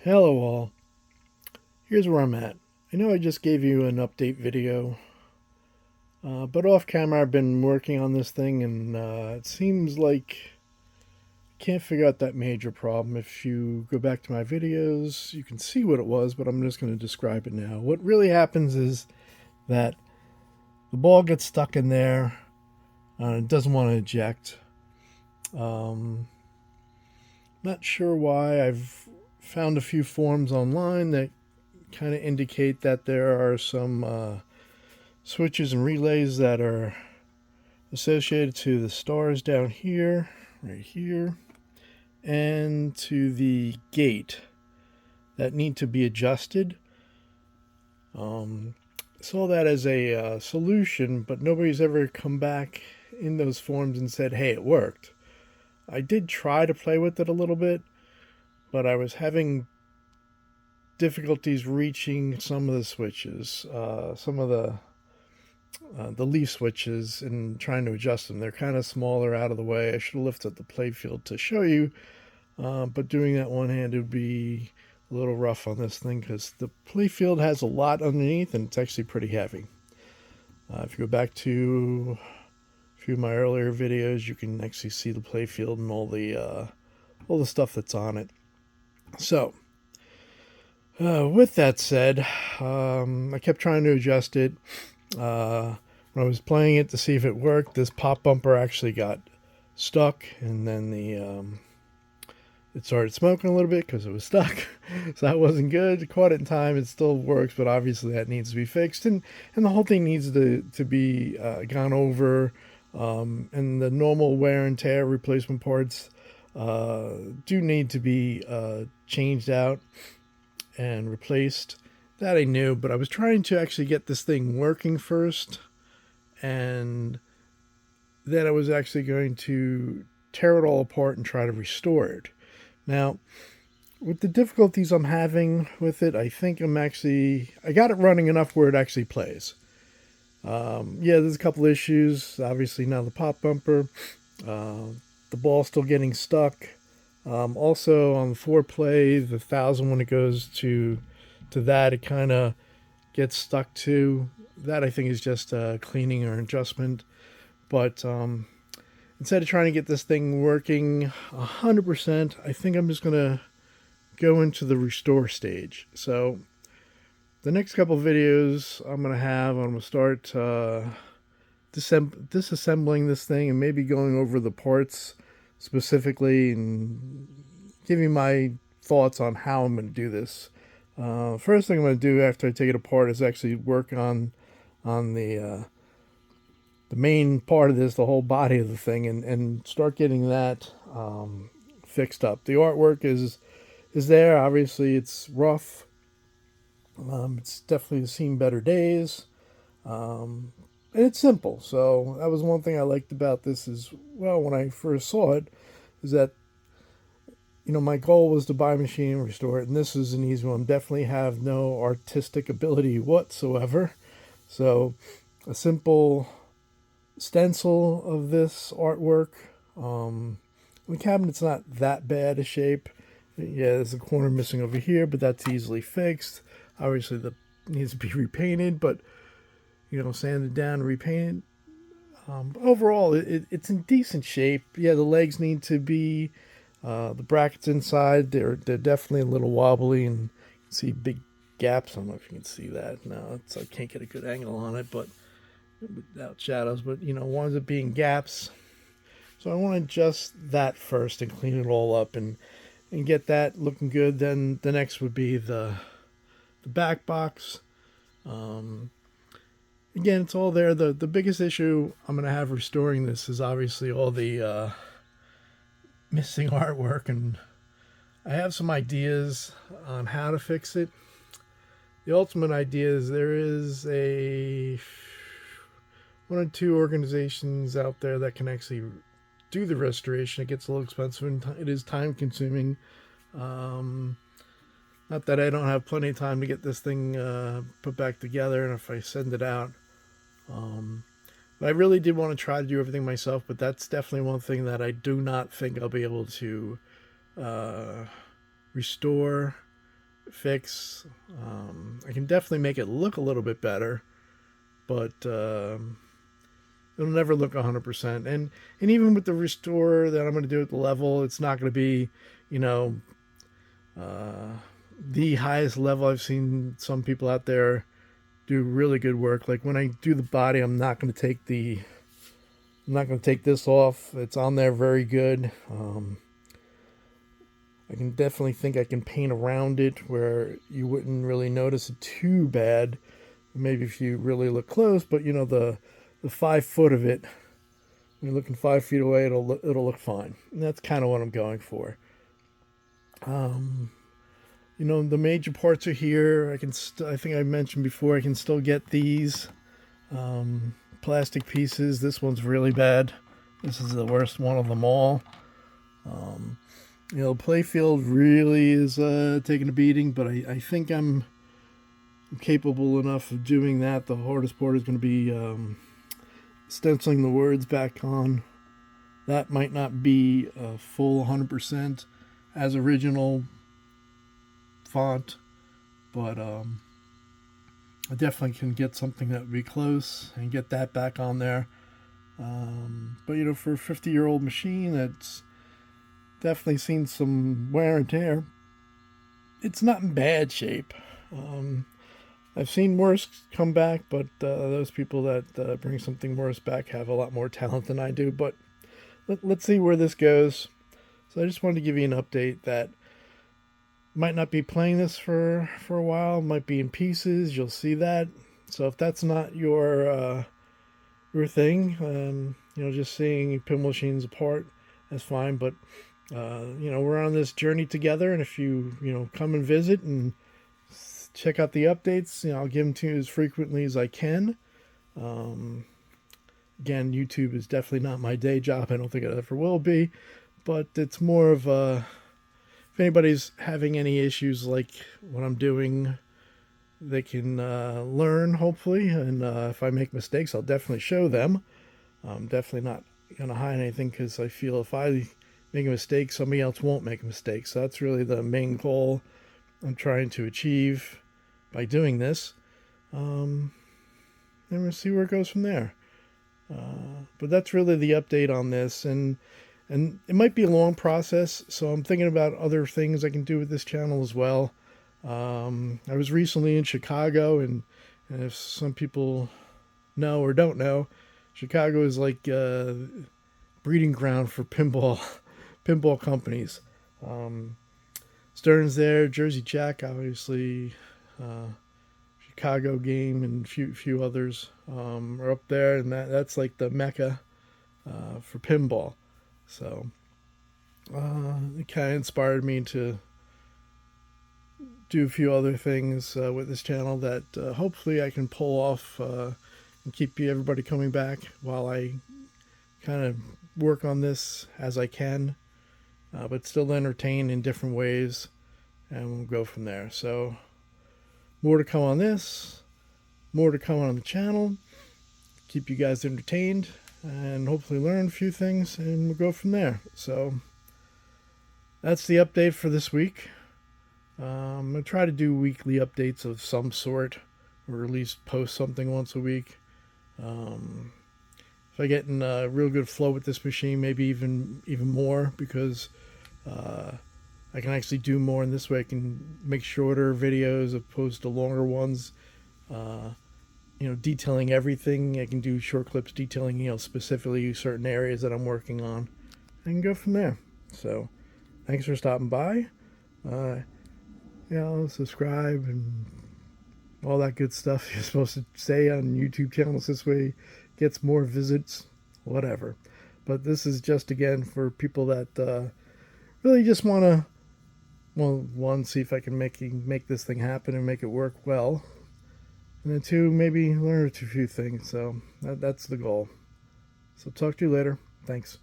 Hello all, here's where I'm at. I know I just gave you an update video, but off camera I've been working on this thing and it seems like I can't figure out that major problem. If you go back to my videos, you can see what it was, but I'm just going to describe it now. What really happens is that the ball gets stuck in there, it doesn't want to eject. Um, Not sure why. I've found a few forums online that kind of indicate that there are some switches and relays that are associated to the stars down here, right here, and to the gate that need to be adjusted. Saw that as a solution, but nobody's ever come back in those forums and said, hey, it worked. I did try to play with it a little bit, but I was having difficulties reaching some of the switches, some of the leaf switches, and trying to adjust them. They're kind of smaller, out of the way. I should have lifted the playfield to show you, but doing that one-handed would be a little rough on this thing because the playfield has a lot underneath and it's actually pretty heavy. If you go back to a few of my earlier videos, you can actually see the playfield and all the stuff that's on it. So, with that said, I kept trying to adjust it. When I was playing it to see if it worked, this pop bumper actually got stuck, and then it started smoking a little bit because it was stuck. So that wasn't good. Caught it in time. It still works, but obviously that needs to be fixed, and the whole thing needs to be gone over. And the normal wear and tear replacement parts do need to be changed out and replaced. That I knew, but I was trying to actually get this thing working first, and then I was actually going to tear it all apart and try to restore it. Now, with the difficulties I'm having with it, I think I got it running enough where it actually plays. Yeah, there's a couple issues. Obviously, now the pop bumper, the ball still getting stuck. Also, on the foreplay, the 1,000, when it goes to that, it kind of gets stuck too. That I think is just cleaning or adjustment. But instead of trying to get this thing working 100%, I think I'm just going to go into the restore stage. So the next couple of videos I'm going to start disassembling this thing and maybe going over the parts specifically and giving my thoughts on how I'm going to do this. First thing I'm going to do after I take it apart is actually work on the main part of this, the whole body of the thing, and start getting that fixed up. The artwork is there. Obviously, it's rough. It's definitely seen better days. And it's simple. So that was one thing I liked about this as well when I first saw it, is that my goal was to buy a machine and restore it, and this is an easy one. Definitely have no artistic ability whatsoever. So a simple stencil of this artwork. The cabinet's not that bad a shape. Yeah, there's a corner missing over here, but that's easily fixed. Obviously, that needs to be repainted, but sanded down and repainted. Overall, it's in decent shape. Yeah, the legs need to be the brackets inside. They're definitely a little wobbly, and you can see big gaps. I don't know if you can see that. No, I can't get a good angle on it, but without shadows. But winds up being gaps. So I want to adjust that first and clean it all up and get that looking good. Then the next would be the back box. Again, it's all there. The biggest issue I'm going to have restoring this is obviously all the missing artwork, and I have some ideas on how to fix it. The ultimate idea is there is one or two organizations out there that can actually do the restoration. It gets a little expensive and it is time consuming. Not that I don't have plenty of time to get this thing put back together, and if I send it out. But I really did want to try to do everything myself, but that's definitely one thing that I do not think I'll be able to restore fix. I can definitely make it look a little bit better, but it'll never look 100%. And even with the restore that I'm going to do at the level, it's not going to be, you know, the highest level. I've seen some people out there do really good work. Like when I do the body, I'm not going to take this off. It's on there very good. I can definitely think I can paint around it where you wouldn't really notice it too bad. Maybe if you really look close, but you know the 5 foot of it, when you're looking 5 feet away, it'll look fine. And that's kind of what I'm going for. You know, the major parts are here. I think I mentioned before, I can still get these plastic pieces. This one's really bad. This is the worst one of them all. You know, playfield really is taking a beating, but I think I'm capable enough of doing that. The hardest part is going to be stenciling the words back on. That might not be a full 100% as original font, but I definitely can get something that would be close and get that back on there. But you know, for a 50-year-old machine that's definitely seen some wear and tear, it's not in bad shape. I've seen worse come back, but those people that bring something worse back have a lot more talent than I do. But let's see where this goes. So I just wanted to give you an update that might not be playing this for a while. Might be in pieces. You'll see that. So if that's not your thing, you know, just seeing pinball machines apart, that's fine. But you know, we're on this journey together, and if you come and visit and check out the updates, you know, I'll give them to you as frequently as I can. Again, YouTube is definitely not my day job. I don't think it ever will be, but it's more of a, if anybody's having any issues like what I'm doing, they can learn, hopefully. And if I make mistakes, I'll definitely show them. I'm definitely not going to hide anything, because I feel if I make a mistake, somebody else won't make a mistake. So that's really the main goal I'm trying to achieve by doing this. And we'll see where it goes from there. But that's really the update on this. And it might be a long process, so I'm thinking about other things I can do with this channel as well. I was recently in Chicago, and if some people know or don't know, Chicago is like a breeding ground for pinball companies. Stern's there, Jersey Jack, obviously, Chicago Game, and a few others are up there, and that's like the mecca for pinball. So it kind of inspired me to do a few other things with this channel that hopefully I can pull off and keep everybody coming back while I kind of work on this as I can, but still entertain in different ways, and we'll go from there. So more to come on this, more to come on the channel, keep you guys entertained, and hopefully learn a few things, and we'll go from there. So that's the update for this week. I'm going to try to do weekly updates of some sort, or at least post something once a week. If I get in a real good flow with this machine, maybe even more, because I can actually do more in this way. I can make shorter videos opposed to longer ones, you know, detailing everything. I can do short clips detailing, you know, specifically certain areas that I'm working on. I can go from there. So thanks for stopping by. You know, subscribe and all that good stuff you're supposed to say on YouTube channels. This way gets more visits, whatever. But this is just, again, for people that really just want to, well, one, see if I can make this thing happen and make it work well, and then two, maybe learn a few things. So that's the goal. So talk to you later. Thanks.